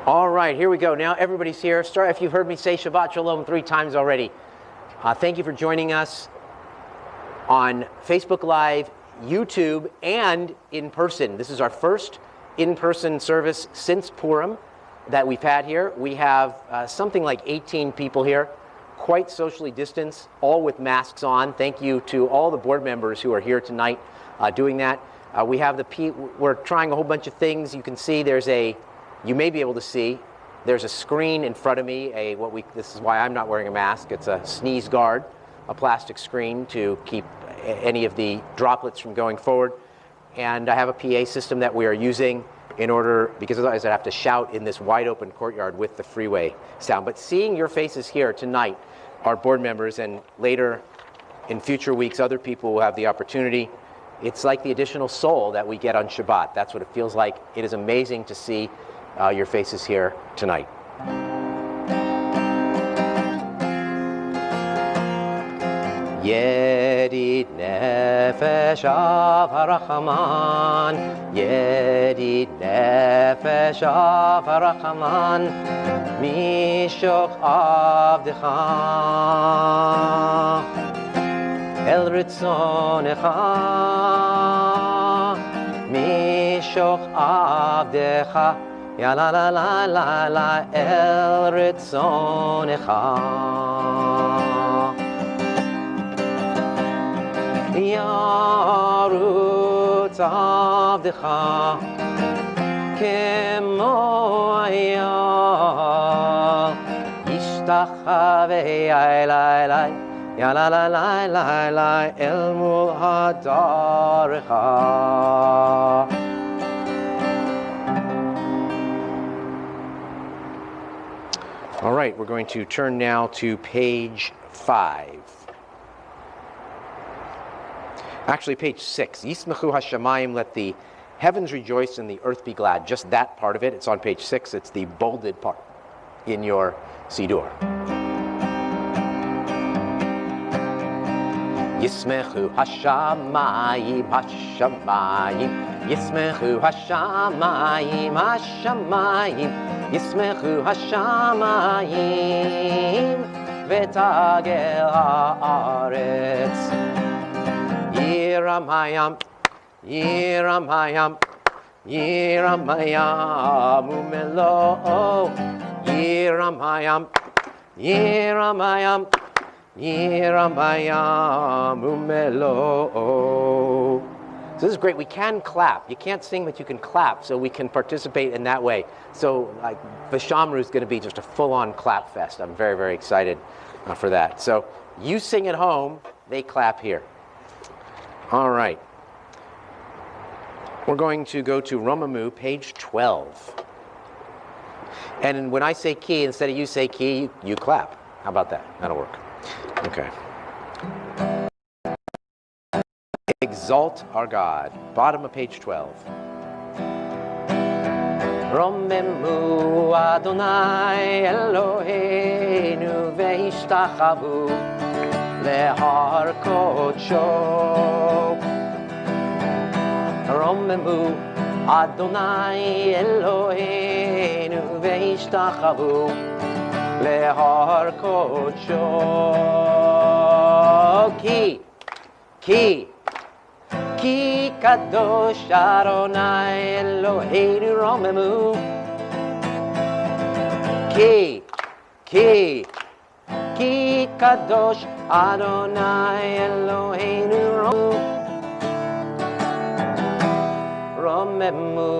All right, here we go. Now everybody's here. Start if you've heard me say Shabbat Shalom 3 times already. Thank you for joining us on Facebook Live, YouTube, and in person. This is our first in-person service since Purim that we've had here. We have something like 18 people here, quite socially distanced, all with masks on. Thank you to all the board members who are here tonight doing that. We're trying a whole bunch of things. You can see you may be able to see, there's a screen in front of me, this is why I'm not wearing a mask. It's a sneeze guard, a plastic screen to keep any of the droplets from going forward. And I have a PA system that we are using because otherwise I'd have to shout in this wide open courtyard with the freeway sound. But seeing your faces here tonight, our board members, and later in future weeks, other people will have the opportunity. It's like the additional soul that we get on Shabbat. That's what it feels like. It is amazing to see your faces here tonight. Yedid nefesh av harachaman, Yedid nefesh av harachaman, Mishoch avdecha, El ritzonecha, Mishoch avdecha, Ya la la la la la El ritzonecha. Yarutz avdecha kemo hayal Yishtachavei ay Ya la la la la la El mul hadarecha. All right, we're going to turn now to page 5. Actually, page 6. Yismechu hashamayim, let the heavens rejoice and the earth be glad. Just that part of it. It's on page 6. It's the bolded part in your Siddur. Yismechu hashamayim, hashamayim. Yismechu hashamayim, hashamayim. Yismechu hashamayim, v'tagel haaretz. Yiramayam, Yiramayam, Yiramayam umelo. Yiramayam, Yiramayam, Yiramayam umelo. So this is great. We can clap. You can't sing, but you can clap, so we can participate in that way. So like Vishamru is going to be just a full-on clap fest. I'm very, very excited for that. So you sing at home, they clap here. All right. We're going to go to Romamu, page 12. And when I say ki, instead of you say ki, you clap. How about that? That'll work. Okay. Exalt our God. Bottom of page 12. Romemu Adonai Eloheinu ve'ishtachavu lehar kodsho. Romemu Adonai Eloheinu ve'ishtachavu lehar kodsho. Ki kadosh Adonai Eloheinu romemu. Ki kadosh Adonai Eloheinu romemu.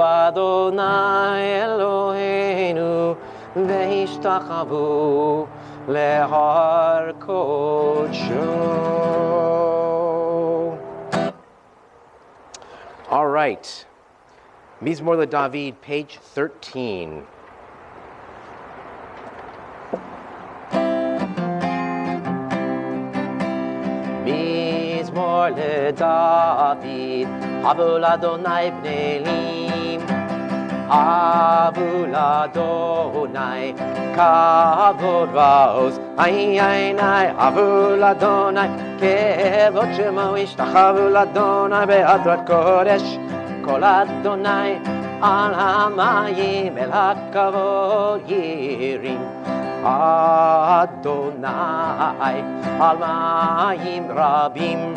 Adonai Eloheinu ve'ishtachavu lehar kodsho. All right. Mizmor LeDavid, page 13. Mizmor LeDavid, Avul Adonai bnei Elim, Avul Adonai, Kavod Vaoz, Ay, Avul Adonai, Kevod Shemo Ishtachavu Adonai Be'adrat Kodesh, Kol Adonai, על המים אל הכבוד ירים. אדוני על מים רבים,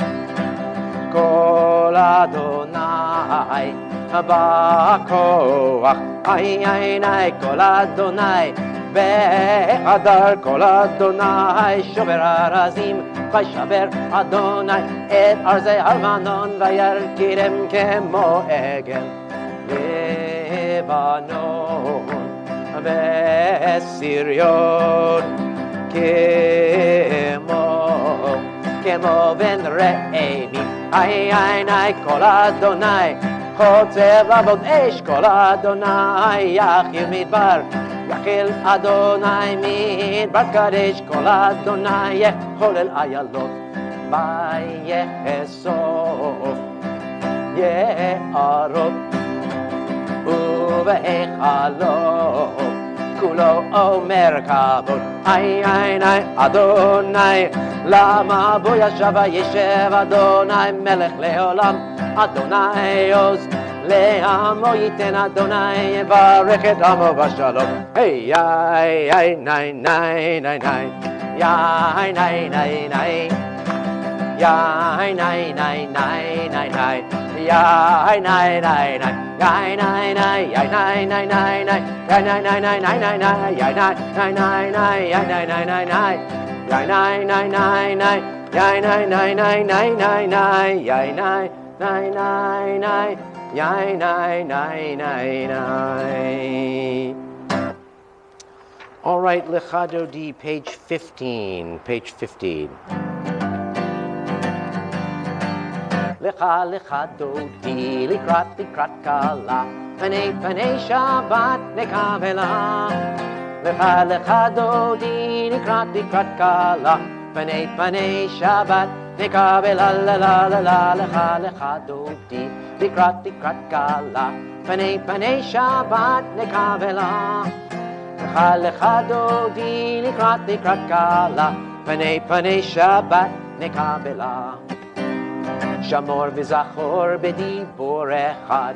כל אדוני בכוח, עיני כל אדוני בהדר, כל אדוני שובר ארזים, וישבר אדוני את ארזי הלבנון, וירכירם כמו עגל לבנון, וסריון כמו בן רעבים. עיני כל אדוני חוצב לעבוד אש, כל אדוני יחיל מדבר, יחיל אדוני מדבר קדש, כל אדוני יחולל איילות, ויאסוף יערות ובהיכלו כולו אומר כבוד. עיני אדוני למה בו ישב וישב, אדוני מלך לעולם, אדוני עוז לעמו ייתן, אדוני יברך את עמו בשלום. היי היי היי ניי ניי ניי ניי יאי ניי ניי ניי יאי ניי ניי ניי ניי ניי יאי ניי ניי ניי yai nai nai yai nai nai nai nai yai nai nai nai nai nai nai yai nai nai nai nai yai nai nai nai nai yai nai nai nai nai yai nai nai nai nai nai nai yai nai nai nai nai yai nai nai nai nai. All right, Lecha Dodi, page 15, page 15. Lecha lecha dodi likrat kala, panei panei Shabbat nekavela. Lecha lecha dodi likrat kala, panei panei Shabbat nekavela la la la la. Lecha lecha dodi likrat kala, panei panei Shabbat nekavela. Lecha lecha dodi likrat kala, panei panei Shabbat nekavela. שמור וזכור בדיבור אחד,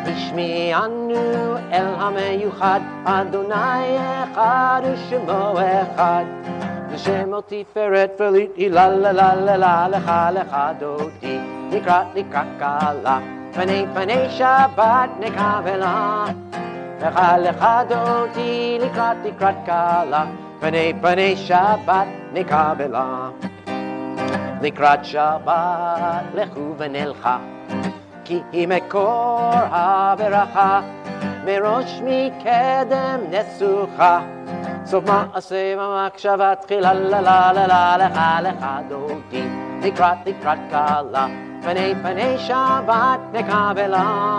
השמיענו אל המיוחד, אדוני אחד ושמו אחד, ושמו תפארת וליטי לה לה לה לה לה. לך לך דודי לקראת קלה, פני פני שבת נקבלה. לך לך דודי לקראת קלה, פני פני שבת נקבלה. לקראת שבת לכו ונלכה, כי היא מקור הברכה, מראש מקדם נסוכה, סוף מעשה במחשבה תחילה לה לה לה לה. לך לך דודי לקראת קלה, פני פני שבת נקבלה.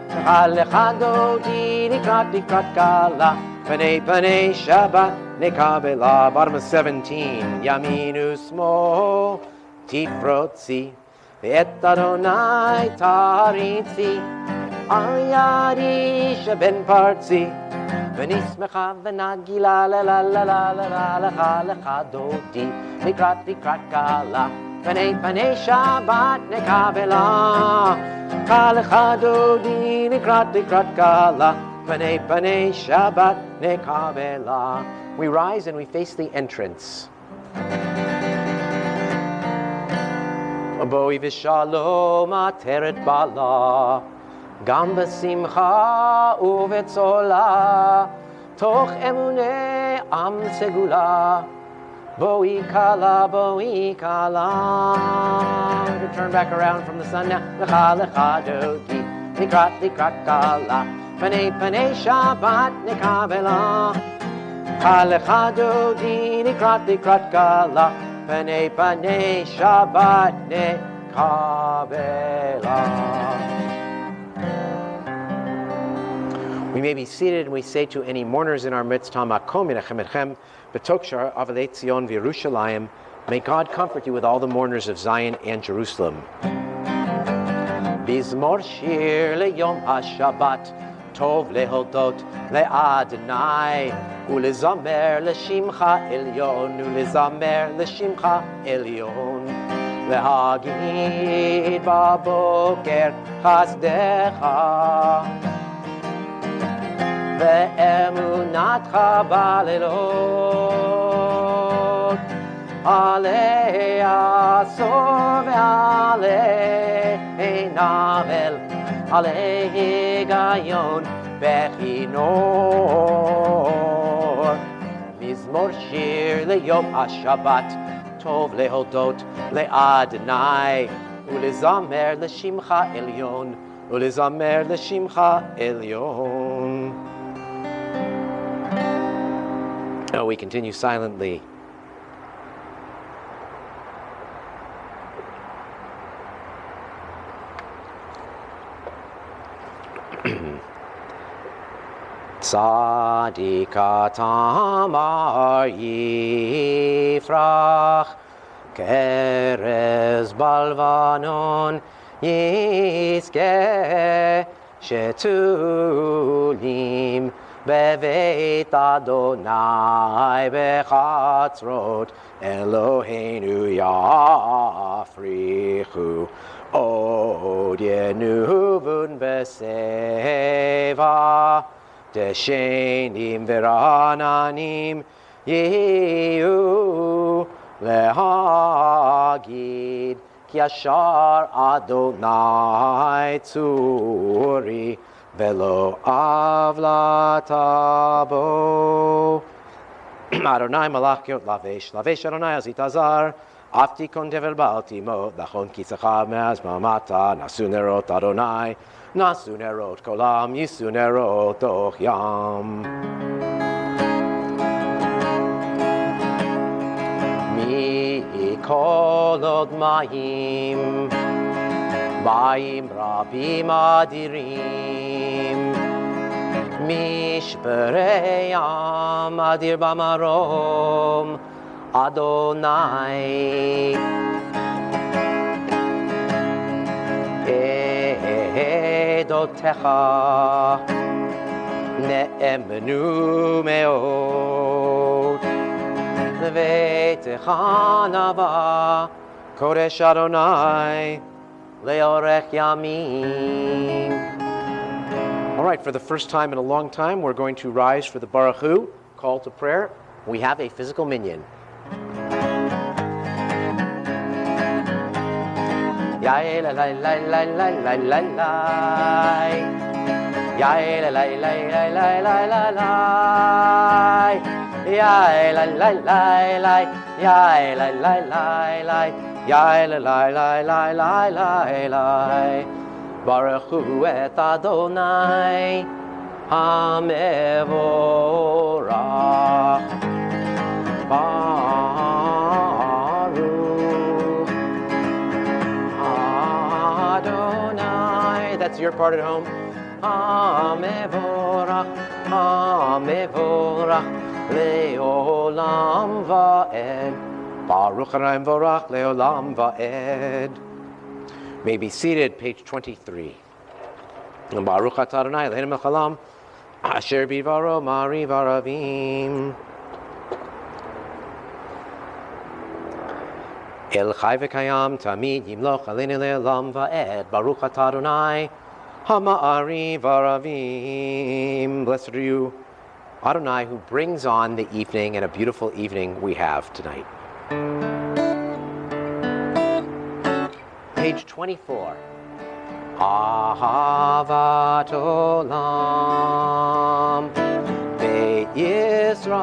לך לך דודי לקראת קלה, פני פני שבת נקבלה. Bottom of 17. ימין ושמאל תפרוצי, ואת אדוני תריצי, על ידי שבין פרצי, ונשמחה ונגילה לה לה לה לה לה. לך לך דודי לקראת קלה, פני פני שבת נקבלה. לך לך דודי לקראת קלה, פני פני שבת נקבלה. We rise and we face the entrance. בואי ושלום עטרת בעלה, גם בשמחה ובצולה, תוך אמוני עם סגולה. בואי כלה, בואי כלה. Turn back around from the sun now. לך לך דודי לקראת כלה, פני פני שבת נקבלה. לך לך דודי לקראת כלה, פני פני שבת נקבלה. We may be seated and we say to any mourners in our midst, Hamakom Menachem Etchem, B'tokshar Avalei Tzion V'Yerushalayim. May God comfort you with all the mourners of Zion and Jerusalem. Bizmor shir leyom HaShabbat, Tov lehodot le'Adonai, ulezamer l'shimcha elyon, ulezamer l'shimcha elyon. Le'hagid b'boker chasdecha, ואמונתך בלילות. עלי עשור ועלי נבל, עלי היגיון בכינור. מזמור שיר ליום השבת, טוב להודות לאדוני, ולזמר לשמך עליון, ולזמר לשמך עליון. Oh, we continue silently. Tzadik tamar yifrach, kerez balvanon yizkeh, shetulim beveit Adonai bechatzrot Eloheinu yafrichu. Od yenuvun beseva, Deshenim verananim yehu lehagid, ki yashar Adonai tzuri velo avlatabo. Adonai malachiot lavesh, lavesh Adonai azitazar, afti kon devel baltimo, lachon kitzacha me'az mamata, nasu nerot Adonai, nasu nerot kolam, yisu nerot och yam. Mi kolod mayim, mayim rabim adirim, mishperei yam adir bamarom, Adonai. Edotecha ne'emenu me'od, levetecha nava kodesh Adonai leorech yamim. All right, for the first time in a long time, we're going to rise for the Baruch Hu, call to prayer. We have a physical minyan. Yai la la la la la la la la, yai la la la la la la la la, yai la la la la, yai la la la la, yai la la la la la la la. Baruch Hu et Adonai hamevorach. Baruch Adonai. That's your part at home. Hamevorach, hamevorach, leolam va'ed. Baruch Adonai vorach, leolam va'ed. May be seated, page 23. Baruch atah Adonai Eloheinu melech haolam, asher bidvaro ma'ariv aravim. El chai v'kayam tamid yimloch aleinu le'olam va'ed. Baruch atah Adonai hama'ariv aravim. Blessed are you, Adonai, who brings on the evening, and a beautiful evening we have tonight. Page 24. Ahavat olam Beit Yisrael,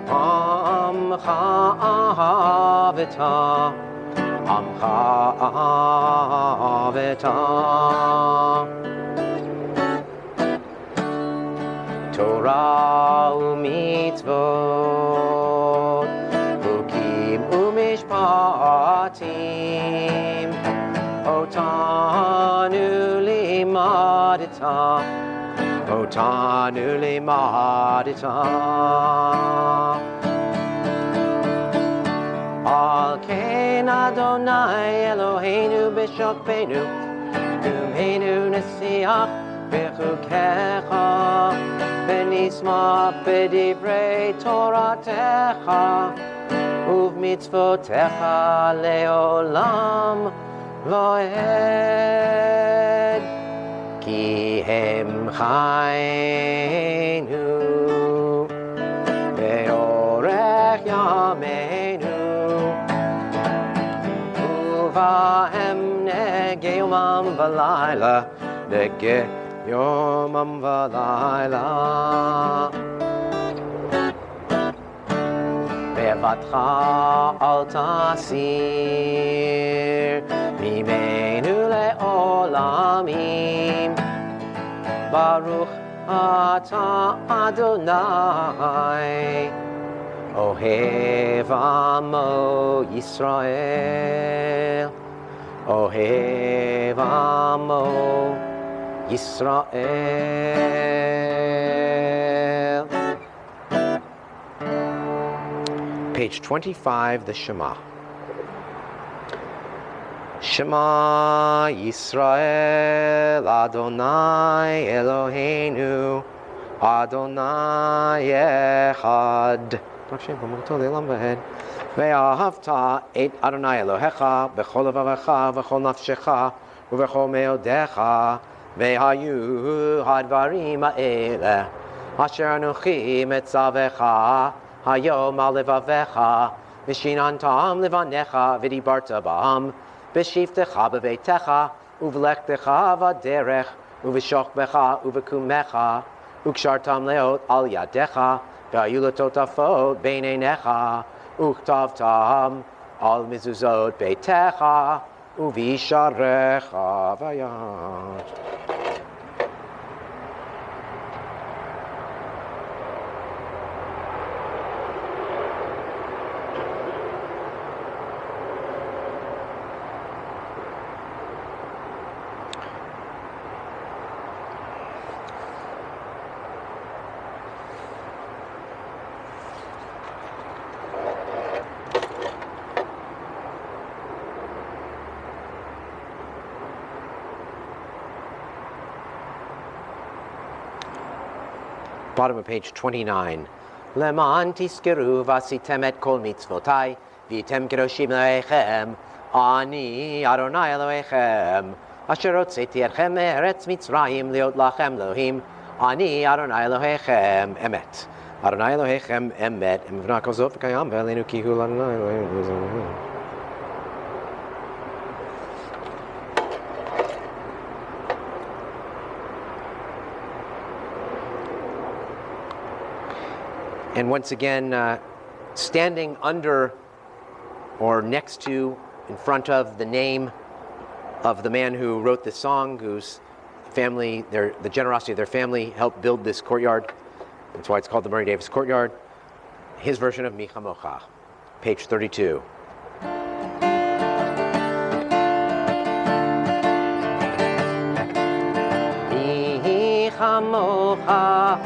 Amcha ahaveta, Amcha ahaveta. Torah u'mitzvot, Hukim u'mishpatim, Otanu limadita, Otanu limadita. Al ken Adonai Eloheinu b'shokbenu, Umeinu nesiach b'chukecha, V'nisma b'divrei Toratecha, Uv'mitzvotecha le'olam va'ed. Ki Shem Chayenu Be'orech Yameinu Uvahem Nege Yomam V'Layla Nege Yomam V'Layla Be'vatcha al tasir Mimenu le'olamim Baruch atah Adonai Ohev Amo Yisrael Ohev Amo Yisrael. Page 25, the Shema. Shema Yisrael Adonai Eloheinu Adonai Echad Ve'ahavta et Adonai Elohecha B'chol levavecha v'chol nafshecha U'v'chol meodecha Ve'hayu hadvarim ha'eleh Asher anuchi metzavecha Hayom al levavecha V'shinantam levanecha V'dibarta ba'am B'shiftecha b'veitecha, uv'lechtecha v'derech, uv'shochbecha, uv'kumecha, ukshartam leot al yadecha, v'ayulatotafot b'neinecha, uktavtam al mizuzot beitecha, uv'isharecha v'yad. Bottom of page 29. Leman tiskeru vasitem et kol mitzvotai v'item kedoshim le'echem ani Adonai Elohechem asher hotzeti etchem me'eretz Mitzrayim liot lachem Elohim ani Adonai Elohechem emet Adonai Elohechem emet emvna kol zot v'kayam ve'aleinu ki hu Adonai Elohechem. And once again, standing under or next to, in front of the name of the man who wrote this song, whose family, the generosity of their family helped build this courtyard. That's why it's called the Murray Davis Courtyard. His version of Mi Chamocha, page 32. Mi Chamocha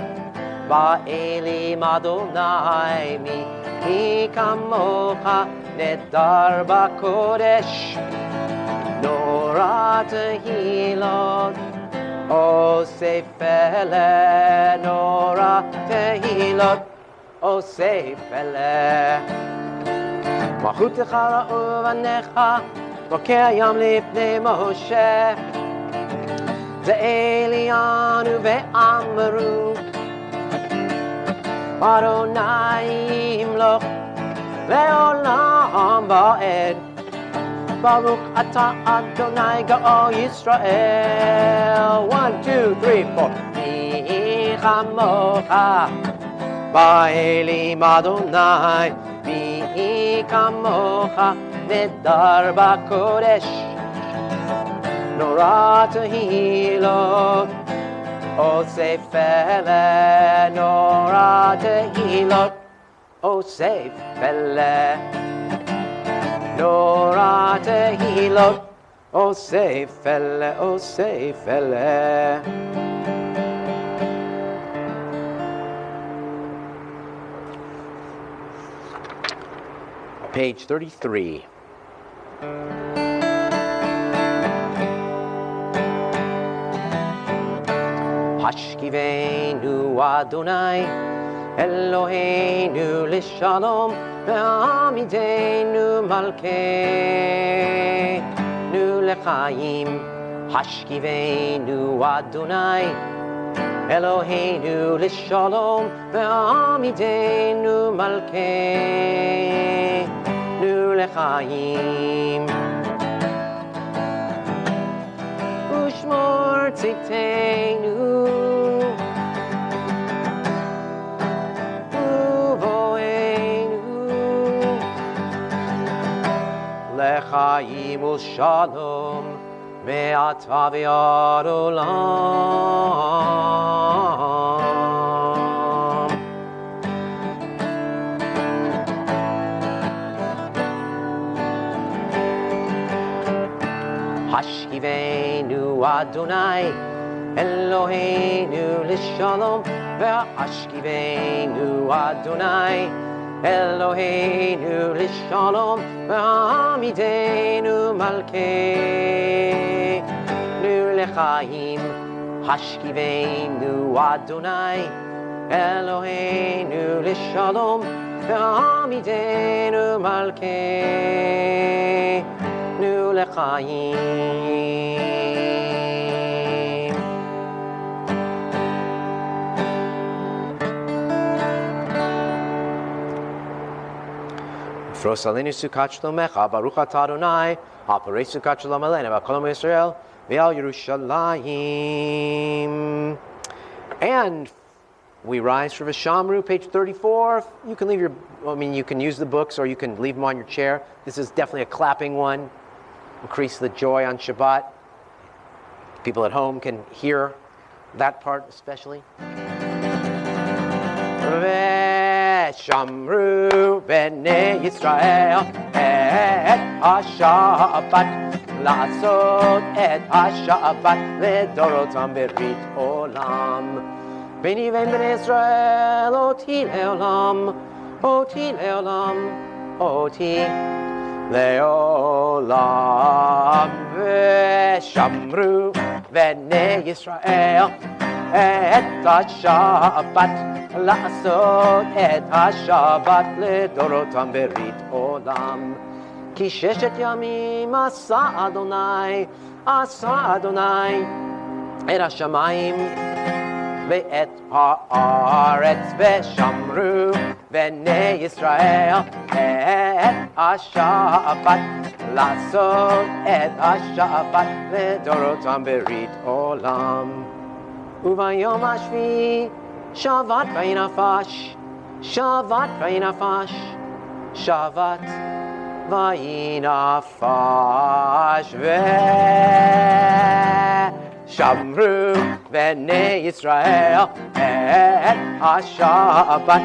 Ba'elim Adonai mi kamocha nedar b'kodesh Nora tehilot osef ele Nora tehilot osef ele Malchutecha ra'u v'necha bokeyam lifnei Moshe Ze'elianu ve'amru Adonai imloch le'olam va'ed Baruch atah Adonai Ga'al Yisrael. 1, 2, 3, 4. Mi chamocha ba'elim Adonai Mi kamocha nedar b'kodesh Nora tehilot Osef ele Nora tehilot Osef ele Nora tehilot Osef ele Osef ele. Page 33. Hashkivenu Adonai Eloheinu l'shalom ve'amidenu malkeinu l'chaim Hashkivenu Adonai Eloheinu l'shalom ve'amidenu malkeinu lechaim Ushmor tzitenu uvoenu lechaim u'shalom ve'ata ve'ad olam. Hashkivenu Adonai Eloheinu l'shalom ve'ashkivenu Adonai Eloheinu l'shalom ve'amidenu malkeinu lechaim Hashkivenu Adonai Eloheinu l'shalom ve'amidenu malkeinu lechaim Fros alenu sukat shlomecha, Baruch atah Adonai, Aparei sukat shalom aleinu, v'kol amo Yisrael, v'al Yerushalayim. And we rise for V'shamru, page 34. You can leave you can use the books or you can leave them on your chair. This is definitely a clapping one. Increase the joy on Shabbat. People at home can hear that part especially. Shamru b'nei Yisrael et ha-Shabbat la'asot et ha-Shabbat ledorotam berit olam b'ni ve'en b'nei Yisrael oti le'olam oti le'olam oti le'olam v'shamru b'nei Yisrael et ha-Shabbat לעשות את השבת לדורותם ברית עולם. כי ששת ימים עשה אדוני את השמיים ואת הארץ ושמרו בני ישראל את השבת לעשות את השבת לדורותם ברית עולם. וביום השביעי Shavat vayinafash, Shavat vayinafash, Shavat vayinafash Shamru b'nei Yisrael et ha-Shabbat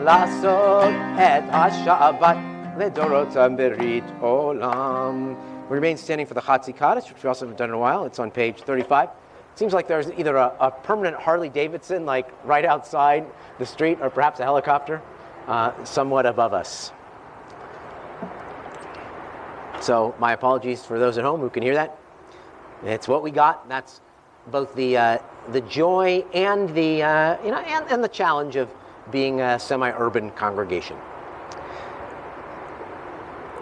Lasot et ha-Shabbat Ledorotam berit olam. We remain standing for the Chatzi Kaddish, which we also haven't done in a while. It's on page 35. Seems like there's either a permanent Harley Davidson, like right outside the street, or perhaps a helicopter somewhat above us. So my apologies for those at home who can hear that. It's what we got. That's both the joy and the and the challenge of being a semi-urban congregation.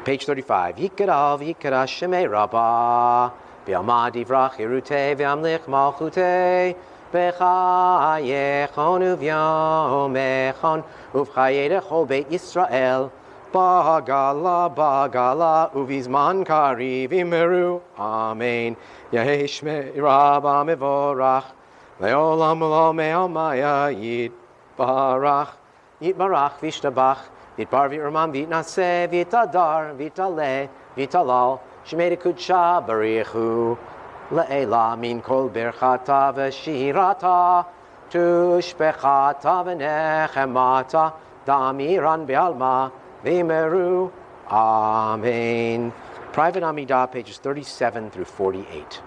Page 35. Yikarav yikara shemei rabbah. B'yamad yivrach Yerutei v'yamlich malchutei b'chayechon u'v'yomechon u'v'chayei lechol beit Yisrael ba'gala u'v'zman kariv imeru Amen. Yehei shmei rabbah mevorach le'olam lo me'omaya yitbarach v'ishtabach yitbar v'yirmam v'yitnaseh v'yitadar v'yitaleh v'yitalal Shemei Kudsha Barichu Le'ela Min Kol Birchata V'Shirata Tushbechata V'Nechemata Da'amiran Be'alma V'Imeru Amen. Private Amidah, pages 37 through 48.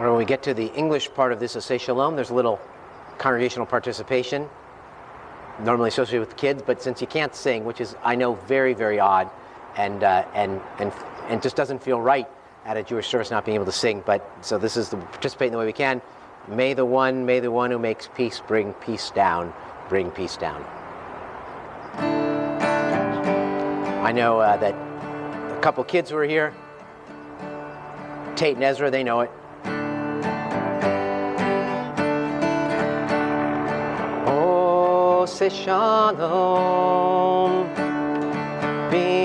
When we get to the English part of this Asay Shalom, there's a little congregational participation, normally associated with kids, but since you can't sing, which is, I know, very, very odd, and just doesn't feel right at a Jewish service not being able to sing, but so this is to participate in the way we can. May the one who makes peace bring peace down, bring peace down. I know that a couple kids who are here, Tate and Ezra, they know it. Ose shalom bimromav,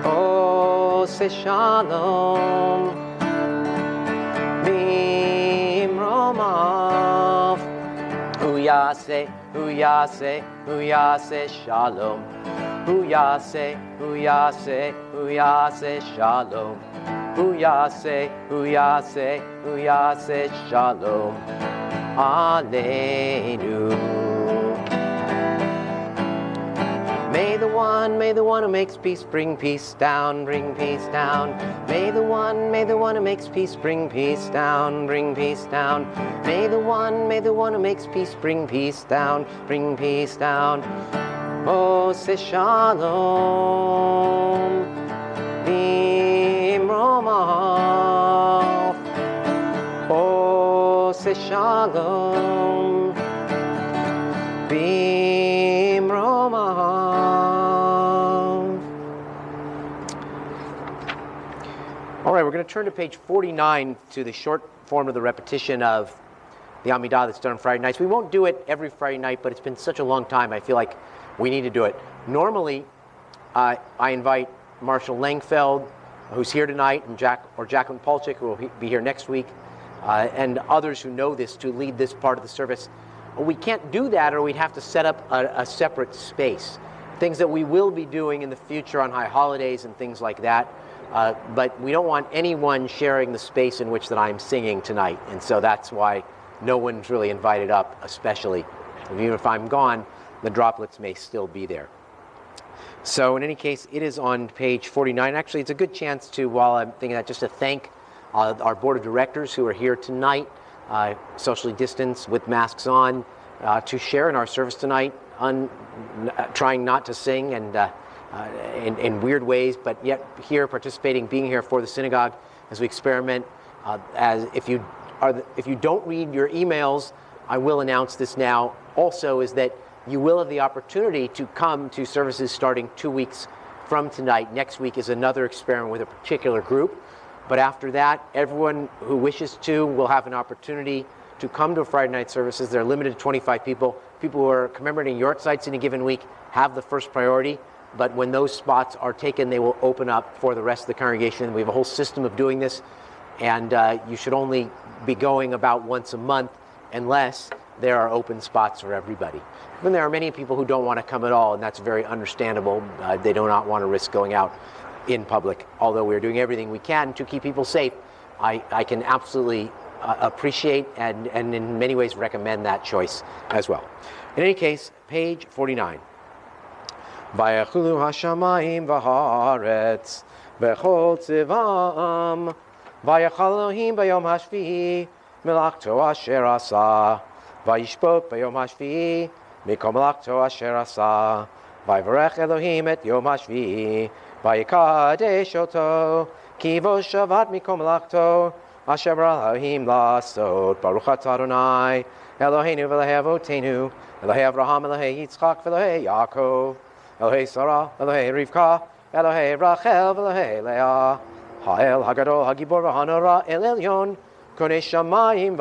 Ose shalom bimromav, Uyase, Uyase, Uyase shalom, Uyase, Uyase, Uyase shalom, Uyase, Uyase, Uyase shalom, Aleinu. May the one who makes peace bring peace down, bring peace down. May the one who makes peace bring peace down, bring peace down. May the one who makes peace bring peace down, bring peace down. Ose shalom bimromav, Ose shalom bimromav. All right, we're going to turn to page 49 to the short form of the repetition of the Amidah that's done on Friday nights. We won't do it every Friday night, but it's been such a long time, I feel like we need to do it. Normally, I invite Marshall Langfeld, who's here tonight, and Jacqueline Polchik, who will be here next week, and others who know this to lead this part of the service. We can't do that, or we'd have to set up a separate space. Things that we will be doing in the future on high holidays and things like that. But we don't want anyone sharing the space in which that I'm singing tonight. And so that's why no one's really invited up, especially. Even if I'm gone, the droplets may still be there. So in any case, it is on page 49. Actually, it's a good chance to, while I'm thinking that, just to thank our board of directors who are here tonight, socially distanced with masks on, to share in our service tonight, trying not to sing and in weird ways, but yet here participating, being here for the synagogue as we experiment. As if you don't read your emails, I will announce this now. Also, is that you will have the opportunity to come to services starting 2 weeks from tonight. Next week is another experiment with a particular group. But after that, everyone who wishes to will have an opportunity to come to Friday night services. They're limited to 25 people. People who are commemorating yortzites in a given week have the first priority. But when those spots are taken, they will open up for the rest of the congregation. We have a whole system of doing this. And you should only be going about once a month unless there are open spots for everybody. And there are many people who don't want to come at all, and that's very understandable. They do not want to risk going out in public. Although we're doing everything we can to keep people safe, I can absolutely appreciate and in many ways recommend that choice as well. In any case, page 49. Vayachulu hashamayim v'haaretz v'chol tzivam vayachal Elohim b'yom hashvi'i melachto asher asa vayishpot b'yom hashvi'i mikom melachto asher asa vayvarech Elohim et yom hashvi'i vayikadesh oto ki vo shavat mikom melachto asher Elohim lasot baruch atah Adonai Eloheinu v'Elokei avotenu Elokei Avraham Elokei Yitzchak v'Elokei Yaakov Elokei Sarah, Elokei Rivka, Elokei Rachel, Elokei Leah, Ha'el Hagadol Hagibor v'Hanora El Elyon, Konei Shamayim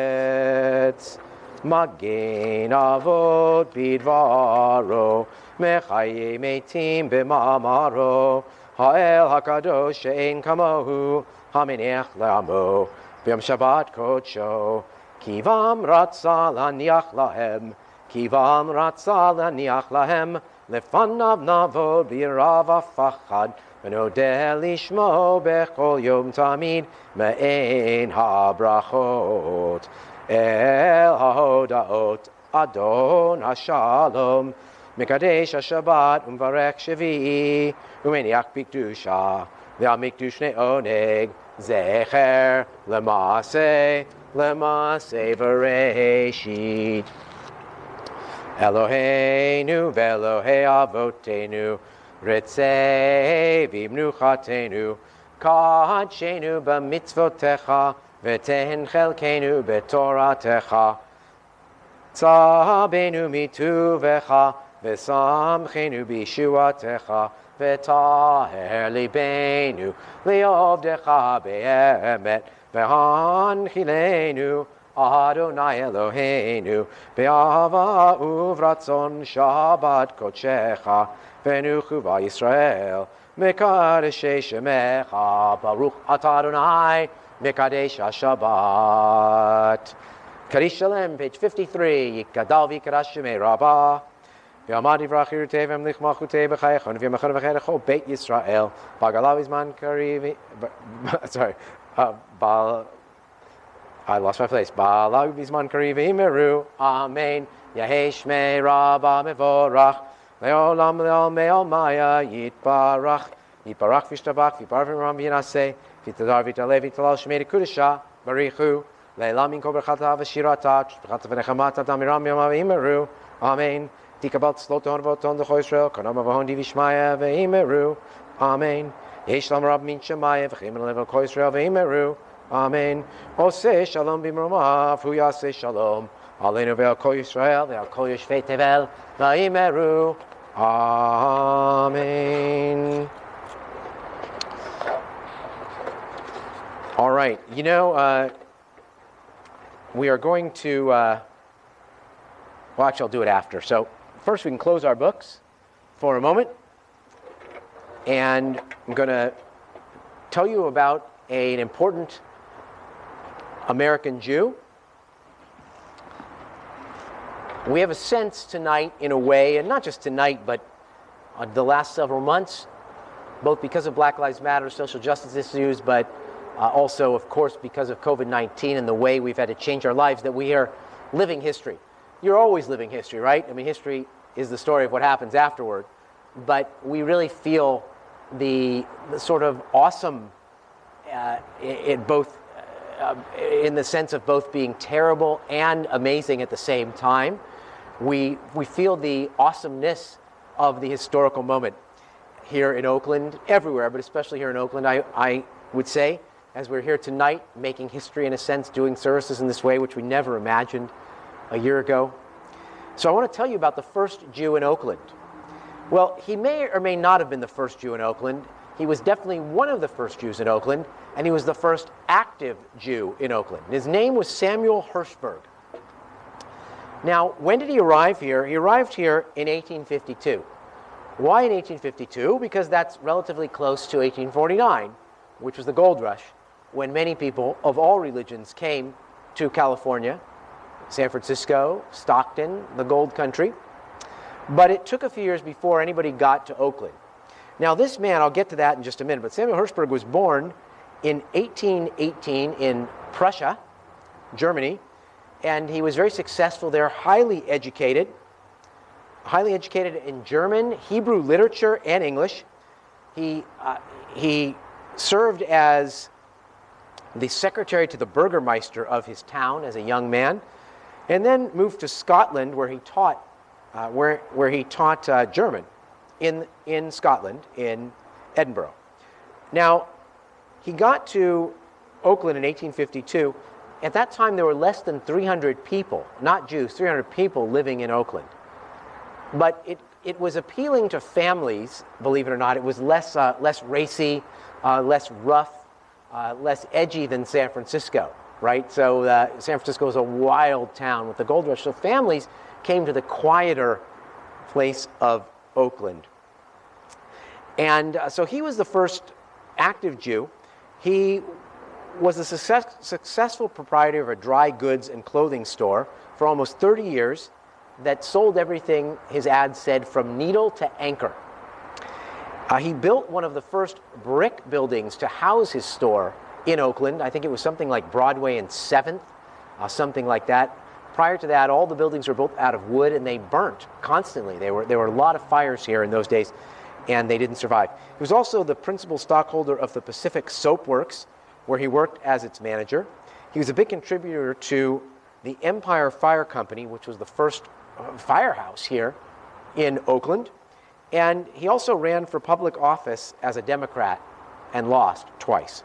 va'aretz, Magen Avot bidvaro, Mechaye Meitim b'ma'amaro, Ha'el Hakadosh she'en kamohu, Hamenech le'amo, B'yom Shabbat kodsho, Kivam ratza laniach lahem, Kivam ratza laniach lahem, lefanav navod b'irav afachad, v'nodeh lishmo bechol yom tamid, me'ein habrachot, el hahodaot, adon hashalom, mekadesh hashabbat, umvarech shvi'i, umeniach b'kedusha, Ve'amikdush ne'oneg zecher lemase v'reishit. Eloheinu ve'Elohei avotenu ritzei v'imnuchatenu ka'adshenu b'mitzvotecha v'tehen chelkenu b'toratecha tzabenu mituvecha v'samchenu b'yeshuatecha v'taher libenu li'ovdecha be'emet v'hanchilenu Adonai Eloheinu be'ava uvratzon Shabbat kodshecha v'nuchu v'Yisrael mekadeshei shemecha Baruch atah Adonai mekadesh HaShabbat. Kadish Shalem, page 53. Yikadal v'yikadash shemei Rabbah v'amad yivrach yirutei v'emlich malchutei b'chayechon v'yamachon v'cherecho Beit Yisrael b'galav izman kariv. Sorry, I lost my place. Ba'alag bizman kariv imeru. Amen. Yahesh me Rabba mevorach. Le'olam le'ol me'ol maya yitbarach. Yitbarach v'ishtabach v'barvim ram v'yinaseh. V'tadar v'taleh v'talal shmei dekudesha. Barichu. Le'elam min kol berchata v'shirata. Berchata v'nechamata damiram yama v'imeru. Amen. Tikabal tzloton v'oton d'cho Yisrael. Kanama v'hon di v'shmaya v'imeru. Amen. Yesh lam rab min shemaya v'chim level kol Yisrael v'imeru. Amen. Oseh shalom b'mromav, hu yaseh shalom. Aleinu ve'al kol Yisrael, ve'al kol yoshvei tevel, va'imeru. Amen. All right. You know, we are going to, well, actually, I'll do it after. So first we can close our books for a moment. And I'm going to tell you about an important American Jew. We have a sense tonight, in a way, and not just tonight, but the last several months, both because of Black Lives Matter, social justice issues, but also, of course, because of COVID-19 and the way we've had to change our lives, that we are living history. You're always living history, right? I mean, history is the story of what happens afterward. But we really feel the sort of awesome, in the sense of both being terrible and amazing at the same time. We feel the awesomeness of the historical moment here in Oakland, everywhere, but especially here in Oakland, I would say, as we're here tonight, making history in a sense, doing services in this way, which we never imagined a year ago. So I want to tell you about the first Jew in Oakland. Well, he may or may not have been the first Jew in Oakland. He was definitely one of the first Jews in Oakland, and he was the first active Jew in Oakland. His name was Samuel Hirschberg. Now, when did he arrive here? He arrived here in 1852. Why in 1852? Because that's relatively close to 1849, which was the gold rush, when many people of all religions came to California, San Francisco, Stockton, the gold country. But it took a few years before anybody got to Oakland. Now this man, I'll get to that in just a minute, but Samuel Hirschberg was born in 1818 in Prussia, Germany, and he was very successful there, highly educated in German, Hebrew literature, and English. He served as the secretary to the Burgermeister of his town as a young man, and then moved to Scotland, where he taught German in Scotland, in Edinburgh. Now, he got to Oakland in 1852. At that time, there were less than 300 people, not Jews, 300 people living in Oakland. But it was appealing to families, believe it or not. It was less racy, less rough, less edgy than San Francisco, right? So San Francisco was a wild town with the gold rush. So families came to the quieter place of Oakland. And so he was the first active Jew. He was a successful proprietor of a dry goods and clothing store for almost 30 years that sold everything, his ad said, from needle to anchor. He built one of the first brick buildings to house his store in Oakland. I think it was something like Broadway and 7th, something like that. Prior to that, all the buildings were built out of wood, and they burnt constantly. There were a lot of fires here in those days. and they didn't survive. He was also the principal stockholder of the Pacific Soap Works, where he worked as its manager. He was a big contributor to the Empire Fire Company, which was the first firehouse here in Oakland. And he also ran for public office as a Democrat and lost twice.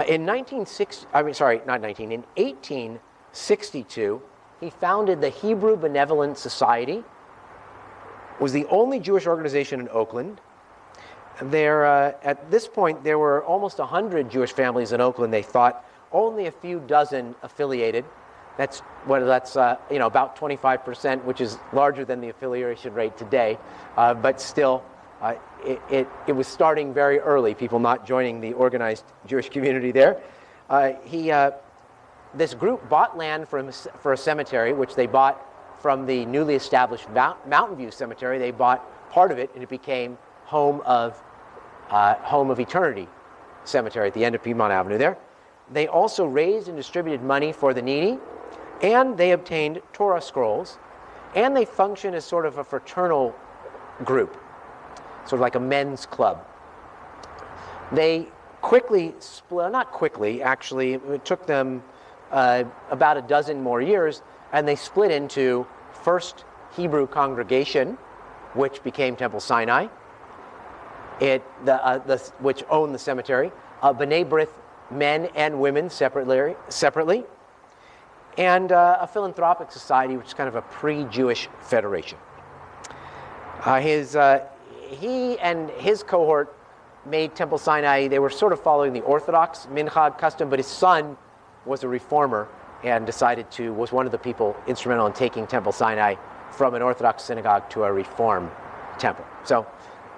In 1862, he founded the Hebrew Benevolent Society. It was the only Jewish organization in Oakland. At this point, there were almost 100 Jewish families in Oakland. They thought only a few dozen affiliated. That's about 25%, which is larger than the affiliation rate today. But still, it was starting very early, people not joining the organized Jewish community there. This group bought land for a cemetery, which they bought from the newly established Mountain View Cemetery. They bought part of it, and it became Home of Eternity Cemetery at the end of Piedmont Avenue there. They also raised and distributed money for the needy, and they obtained Torah scrolls, and they functioned as sort of a fraternal group, sort of like a men's club. They quickly split, not quickly, actually, it took them about a dozen more years, and they split into First Hebrew Congregation, which became Temple Sinai, which owned the cemetery, B'nai B'rith, men and women separately, and a philanthropic society, which is kind of a pre-Jewish federation. He and his cohort made Temple Sinai, they were sort of following the Orthodox minchag custom, but his son was a reformer and was one of the people instrumental in taking Temple Sinai from an Orthodox synagogue to a Reform temple. So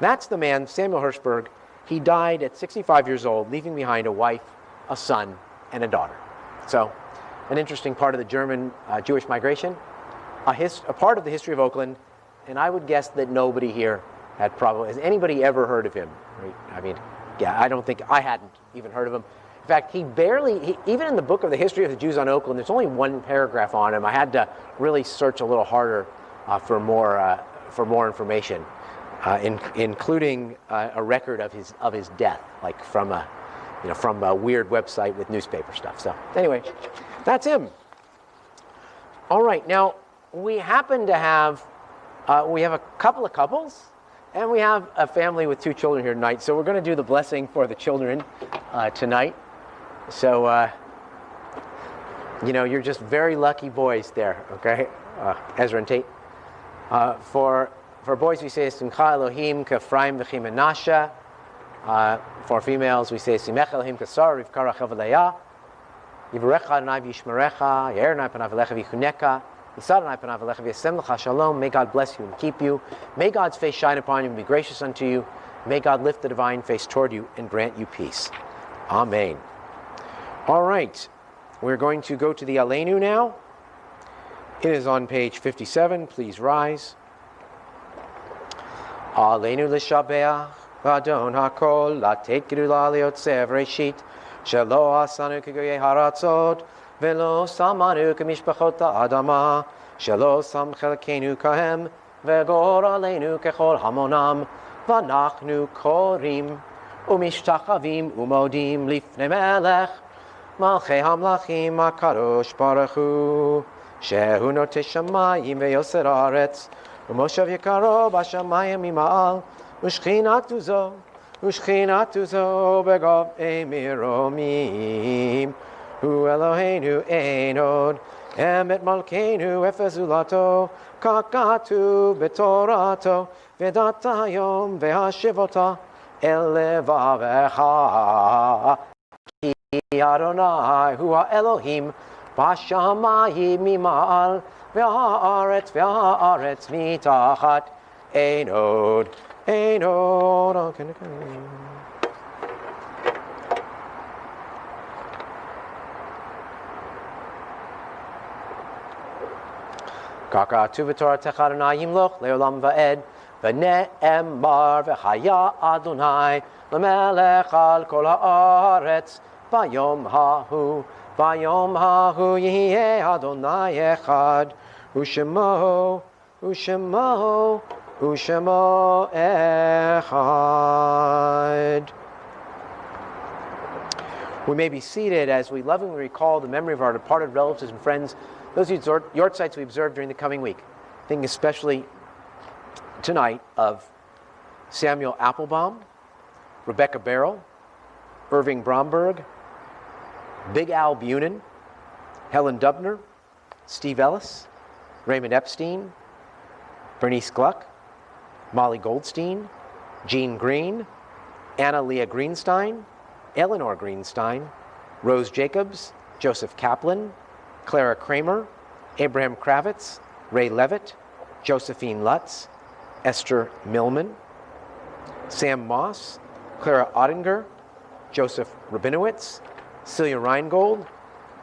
that's the man, Samuel Hirschberg. He died at 65 years old, leaving behind a wife, a son, and a daughter. So an interesting part of the German Jewish migration, a part of the history of Oakland, and I would guess that nobody here has anybody ever heard of him? Right? I mean, yeah, I don't think, I hadn't even heard of him. In fact, even in the book of the history of the Jews on Oakland, there's only one paragraph on him. I had to really search a little harder for more information, including a record of his death, like from a weird website with newspaper stuff. So anyway, that's him. All right, now we happen to have a couple of couples, and we have a family with 2 children here tonight. So we're going to do the blessing for the children tonight. So, you're just very lucky boys there, okay? Ezra and Tate. For boys, we say Simcha Elohim K'Ephraim V'Chi Menashe. For females, we say Simech Elohim K'Sara Rivka Rachel V'Leah. Yivarecha Adonai V'Yishmerecha. Yair Adonai Panav Elecha V'Yichunecha. Yisad Adonai Panav Elecha V'Yasem L'cha Shalom. May God bless you and keep you. May God's face shine upon you and be gracious unto you. May God lift the divine face toward you and grant you peace. Amen. All right, we're going to go to the Aleinu now. It is on page 57. Please rise. Aleinu l'shabeach v'adon hakol latet gedula liyotzeh v'reshit shelo asanu k'goyei haratzot v'lo samanu k'mishpachot ha'adama shelo sam chelkeinu kahem v'gor aleinu kechol hamonam v'anachnu korim umishtachavim umodim lifnei melech Malchei Hamlachim HaKadosh Baruch Hu Shehu Notei Shamayim Ve'yoser Haaretz U'moshav Yekaro B'Shamayim Mima'al U'shchinatu Zo Begav Emiromim Hu Eloheinu Ein Od Emet Malkeinu Efes Zulato Kakatu B'Torato V'edata Hayom Ve'hashivota El Levavecha Adonai hu Elohim b'shamayim mima'al v'ha'aretz mitachat ein od Kakatu v'toratecha Adonai yimloch le'olam va'ed v'ne'emar v'chaya Adonai l'melech al kol ha'aretz Vayom hahu yihyeh Adonai echad U'shemo Ushemo Echad. We may be seated as we lovingly recall the memory of our departed relatives and friends, those yortzites we observed during the coming week. Thinking especially tonight of Samuel Applebaum, Rebecca Barrell, Irving Bromberg, Big Al Bunin, Helen Dubner, Steve Ellis, Raymond Epstein, Bernice Gluck, Molly Goldstein, Jean Green, Anna Leah Greenstein, Eleanor Greenstein, Rose Jacobs, Joseph Kaplan, Clara Kramer, Abraham Kravitz, Ray Levitt, Josephine Lutz, Esther Millman, Sam Moss, Clara Ottinger, Joseph Rabinowitz, Celia Reingold,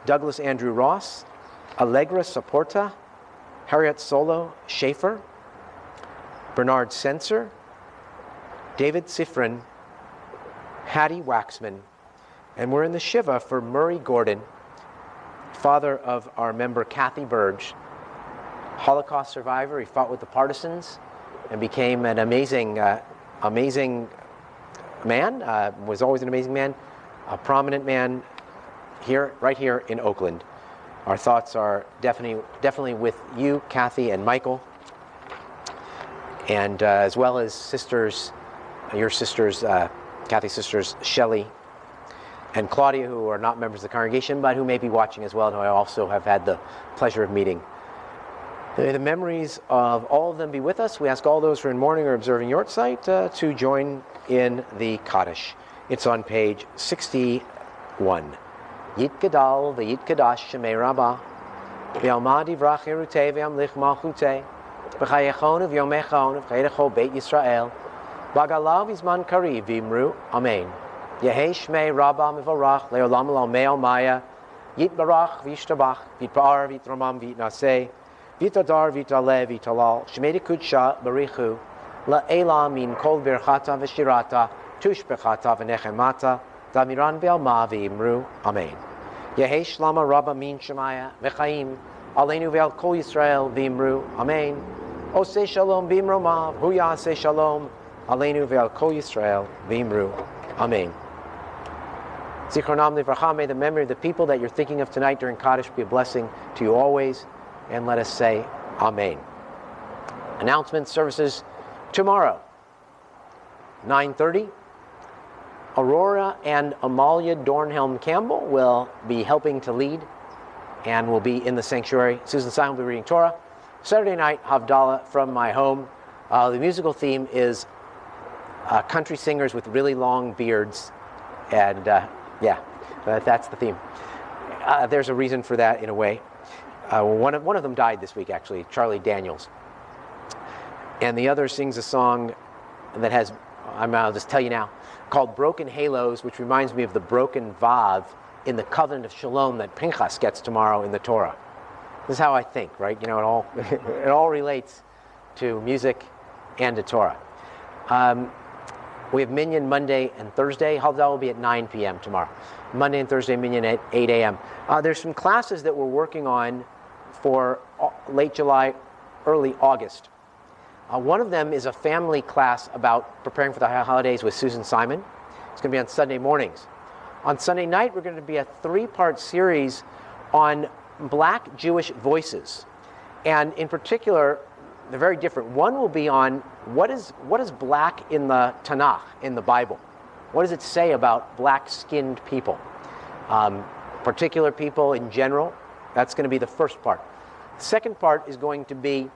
Douglas Andrew Ross, Allegra Saporta, Harriet Solo Schaefer, Bernard Sensor, David Sifrin, Hattie Waxman, and we're in the Shiva for Murray Gordon, father of our member Kathy Burge, Holocaust survivor. He fought with the partisans and became an amazing man, was always an amazing man, a prominent man right here in Oakland. Our thoughts are definitely with you, Kathy and Michael, and as well as your sisters, Kathy's sisters, Shelley and Claudia, who are not members of the congregation, but who may be watching as well, and who I also have had the pleasure of meeting. May the memories of all of them be with us. We ask all those who are in mourning or observing Yortzeit to join in the Kaddish. It's on page 61. Yit Gadal v'Yit Shemei Rabbah v'Alma Divrach Yerutei v'Amlich Malchutei v'Chayechon v'Yomechon v'Chayechol Beit Yisrael v'Agalav Izman Kariv v'Imru Amen. Yehei Shmei Rabbah Mivarach Leolam Elamei Maya Yit Barach v'Yishtabach V'Yit Pa'ar V'Yit Ramam V'Yit Naseh V'Yit Adar V'Yit Aleh V'Yit Alal Shmei Dekudsha Barichu La'ela Min Kol Birchata V'Shirata Tushbechata V'Nechemata Damiran Ve'Alma V'Imru Amen. Yehei Shlama Rabba Min Shemaya V'Chaim Aleinu Ve'Al Kol Yisrael V'Imru Amen. Oseh Shalom V'Imru Mav Hu Yaseh Shalom Aleinu Ve'Al Kol Yisrael V'Imru Amen. Zichronam Livracha, may the memory of the people that you're thinking of tonight during Kaddish be a blessing to you always, and let us say Amen. Announcements, services tomorrow, 9:30. Aurora and Amalia Dornhelm Campbell will be helping to lead and will be in the sanctuary. Susan Simon will be reading Torah. Saturday night, Havdalah from my home. The musical theme is country singers with really long beards, and that's the theme. There's a reason for that in a way. One of them died this week, actually, Charlie Daniels. And the other sings a song that has, I'll just tell you now, called Broken Halos, which reminds me of the broken Vav in the covenant of Shalom that Pinchas gets tomorrow in the Torah. This is how I think, right? You know, it all relates to music and to Torah. We have Minyan Monday and Thursday. Havdalah will be at 9 p.m. tomorrow. Monday and Thursday, Minyan at 8 a.m. There's some classes that we're working on for late July, early August. One of them is a family class about preparing for the holidays with Susan Simon. It's going to be on Sunday mornings. On Sunday night, we're going to be a 3-part series on Black Jewish voices. And in particular, they're very different. One will be on what is black in the Tanakh, in the Bible. What does it say about black-skinned people? Particular people in general. That's going to be the first part. The second part is going to be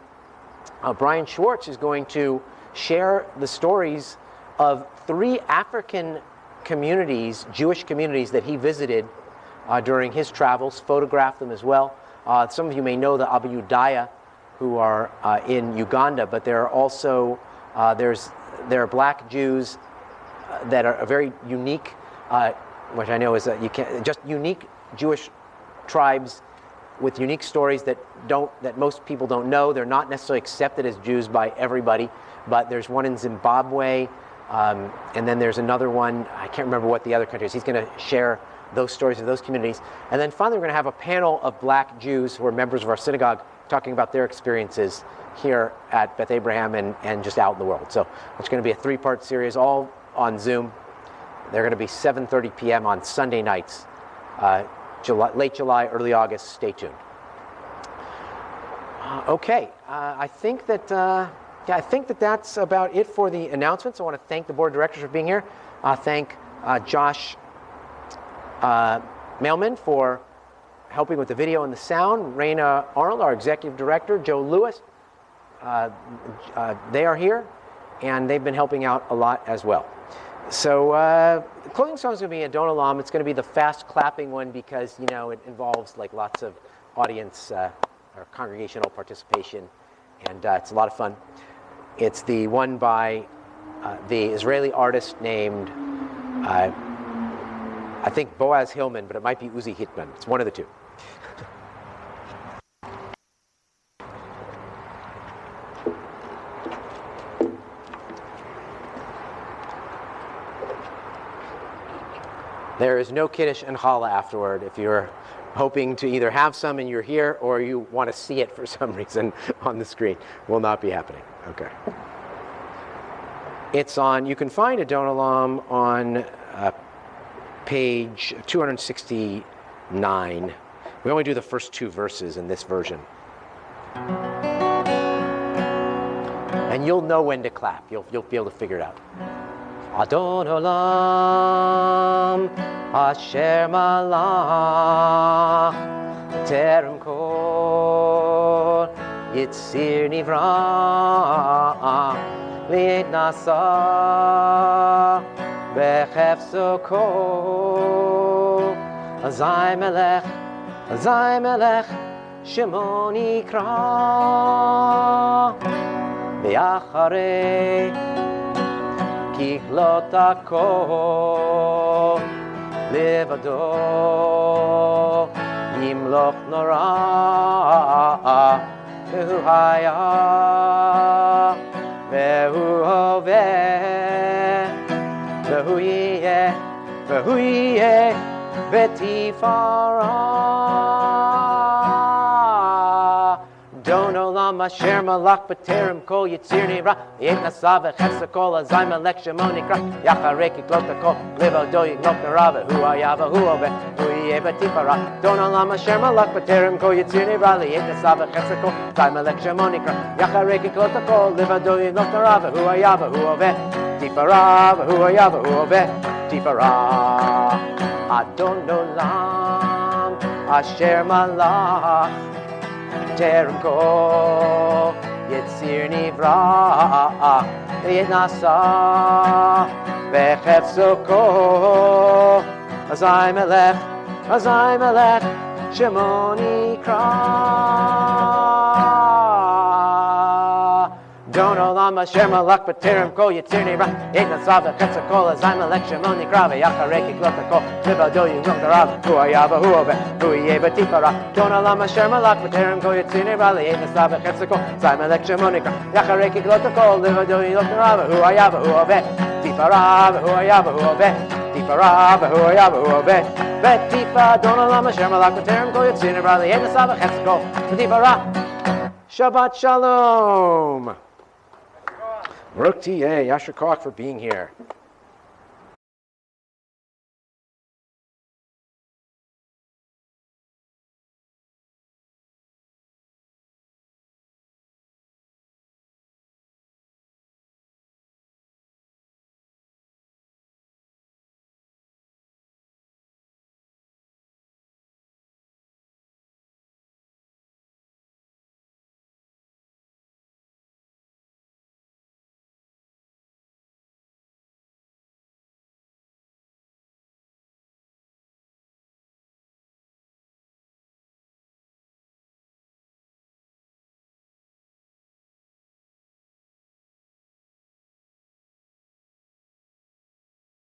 Brian Schwartz is going to share the stories of 3 African communities, Jewish communities that he visited during his travels, photographed them as well. Some of you may know the Abu Udaya, who are in Uganda, but there are also there are black Jews that are a very unique, which I know is just unique Jewish tribes with unique stories that most people don't know. They're not necessarily accepted as Jews by everybody, but there's one in Zimbabwe, and then there's another one, I can't remember what the other country is. He's going to share those stories of those communities. And then finally, we're going to have a panel of black Jews who are members of our synagogue talking about their experiences here at Beth Abraham and just out in the world. So it's going to be a 3-part series, all on Zoom. They're going to be 7:30 p.m. on Sunday nights, late July, early August. Stay tuned. Okay, I think that that's about it for the announcements. I want to thank the board of directors for being here. Thank Josh Mailman for helping with the video and the sound. Raina Arnold, our executive director. Joe Lewis. They are here, and they've been helping out a lot as well. So the closing song is going to be Adon Olam. It's going to be the fast clapping one because, you know, it involves like lots of audience or congregational participation, and it's a lot of fun. It's the one by the Israeli artist named, I think Boaz Hillman, but it might be Uzi Hitman. It's one of the two. There is no Kiddush and Challah afterward if you're hoping to either have some and you're here or you want to see it for some reason on the screen. Will not be happening. Okay. It's on, you can find Adon Olam on page 269. We only do the first 2 verses in this version. And you'll know when to clap. You'll be able to figure it out. Adon Olam Asher Malach Terem Kol Yitzir Nivra Li'et Nasa Bechefso Kol Azai Melech Shemo Nikra Be'acharei Kichlot hakol levado yimloch nora vehu haya vehu hoveh vehu yeh v'tifara Adon Olam Asher Malach B'Terem Kol Yitzir Nivra Li'et Nasa V'Chefsa Kol Azai Melech Shemo Nikra Yacharei Kiklot HaKol Levado Yiglot Nora V'Hu Haya V'Hu Hoveh V'Hu Yeh V'Tifara Adon Olam Asher Malach B'Terem Kol Yitzir Nivra Li'et Nasa V'Chefsa Kol Azai Melech Shemo Nikra Yacharei Kiklot HaKol Levado Yiglot Nora V'Hu Haya V'Hu Hoveh Tifara V'Hu Haya V'Hu Hoveh Tifara Adon Olam Asher Malach Terem Kol Yitzir Nivra Li'et Nasa V'Chefso Kol Azai Melech Shemo Nikra Adon Olam Asher Malach B'Terem Kol Yitzir Nivra Li'et Nasa V'Chefso Kol Azai Melech Shemo Nikra V'Yacharei Kiklot HaKol Levado Yiglot Nora V'Hu Haya V'Hu Hoveh V'Hu Yeh V'Tifara Adon Olam Asher Malach B'Terem Kol Yitzir Nivra Li'et Nasa V'Chefso Kol Azai Melech Shemo Nikra Yacharei Kiklot HaKol Levado Yiglot Nora V'Hu Haya V'Hu Hoveh Tifara V'Hu Haya V'Hu Hoveh Tifara V'Hu Haya V'Hu Hoveh V'Tifa Adon Olam Asher Malach B'Terem Kol Yitzir Nivra Li'et Nasa V'Chefso Kol V'Tifara Shabbat Shalom. Baruch Tiyeh, Yasher Koach for being here.